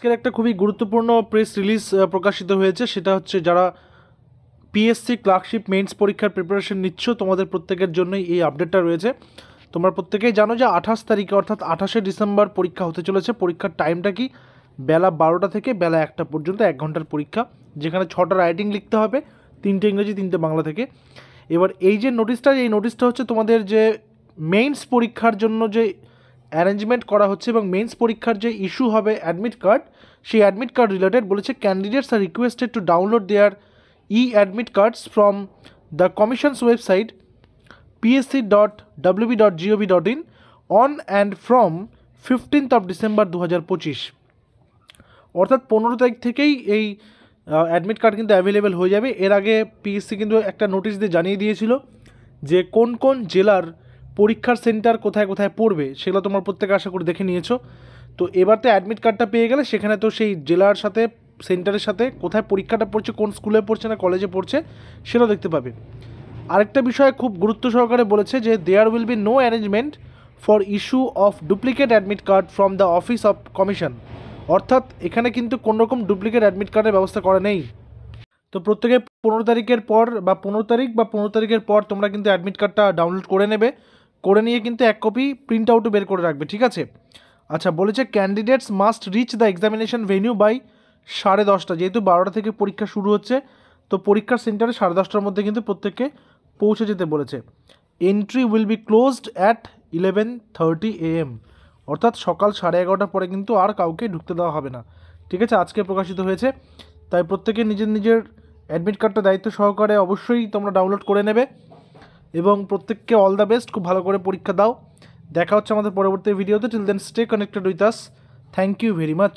আজকের একটা খুবই গুরুত্বপূর্ণ প্রেস রিলিজ প্রকাশিত হয়েছে, সেটা হচ্ছে যারা পিএসসি ক্লার্কশিপ মেন্স পরীক্ষার প্রিপারেশন নিচ্ছ তোমাদের প্রত্যেকের জন্যই এই আপডেটটা রয়েছে। তোমরা প্রত্যেকেই জানো যে 28 তারিখে অর্থাৎ 28শে ডিসেম্বর পরীক্ষা হতে চলেছে। পরীক্ষার টাইমটা কি? বেলা 12টা থেকে বেলা 1টা পর্যন্ত 1 ঘন্টার পরীক্ষা, যেখানে 6টা রাইটিং লিখতে হবে, 3টে ইংরেজি 3টে বাংলা থেকে। এবার এই যে নোটিশটা হচ্ছে তোমাদের যে মেইনস পরীক্ষার জন্য যে অ্যারেঞ্জমেন্ট করা হচ্ছে এবং মেন্স পরীক্ষার যে ইস্যু হবে অ্যাডমিট কার্ড, সেই অ্যাডমিট কার্ড রিলেটেড বলেছে candidates are requested to download their admit cards from the commission's website psc.wb.gov.in on and from 15th of December 2025। অর্থাৎ 15 তারিখ থেকেই এই অ্যাডমিট কার্ড কিন্তু অ্যাভেলেবেল হয়ে যাবে। এর আগে পিএসসি কিন্তু একটা নোটিশ দিয়ে জানিয়ে দিয়েছিল যে কোন কোন জেলার পরীক্ষার সেন্টার কোথায় কোথায় পড়বে, সেগুলো তোমরা প্রত্যেকে আশা করি দেখে নিয়েছো। তো এবার তো অ্যাডমিট কার্ডটা পেয়ে গেলে সেখানে তো সেই জেলার সাথে সেন্টারের সাথে কোথায় পরীক্ষাটা পড়ছে, কোন স্কুলে পড়ছে না কলেজে পড়ছে, সেটাও দেখতে পাবে। আরেকটা বিষয় খুব গুরুত্ব সহকারে বলেছে যে there will be no arrangement for issue of duplicate admit card from the office of commission. অর্থাৎ এখানে কিন্তু কোনোরকম ডুপ্লিকেট অ্যাডমিট কার্ডের ব্যবস্থা করা নেই। তো প্রত্যেকে 15 তারিখের পর বা 15 তারিখ বা 15 তারিখের পর তোমরা কিন্তু অ্যাডমিট কার্ডটা ডাউনলোড করে নেবে, করে নিয়ে কিন্তু এক কপি প্রিন্ট আউটও বের করে রাখবে, ঠিক আছে? আচ্ছা, বলেছে candidates must reach the examination venue by 10:30, যেহেতু 12টা থেকে পরীক্ষা শুরু হচ্ছে, তো পরীক্ষার সেন্টারে 10:30টার মধ্যে কিন্তু প্রত্যেককে পৌঁছে যেতে বলেছে। Entry will be closed at 11:30 AM, অর্থাৎ সকাল 11:30টার পরে কিন্তু আর কাউকে ঢুকতে দেওয়া হবে না, ঠিক আছে? আজকে প্রকাশিত হয়েছে, তাই প্রত্যেকে নিজের নিজের অ্যাডমিট কার্ডটা দায়িত্ব সহকারে অবশ্যই তোমরা ডাউনলোড করে নেবে এবং প্রত্যেককে অল দ্য বেস্ট, খুব ভালো করে পরীক্ষা দাও। দেখা হচ্ছে আমাদের পরবর্তী ভিডিওতে। Till then stay connected with us. Thank you very much.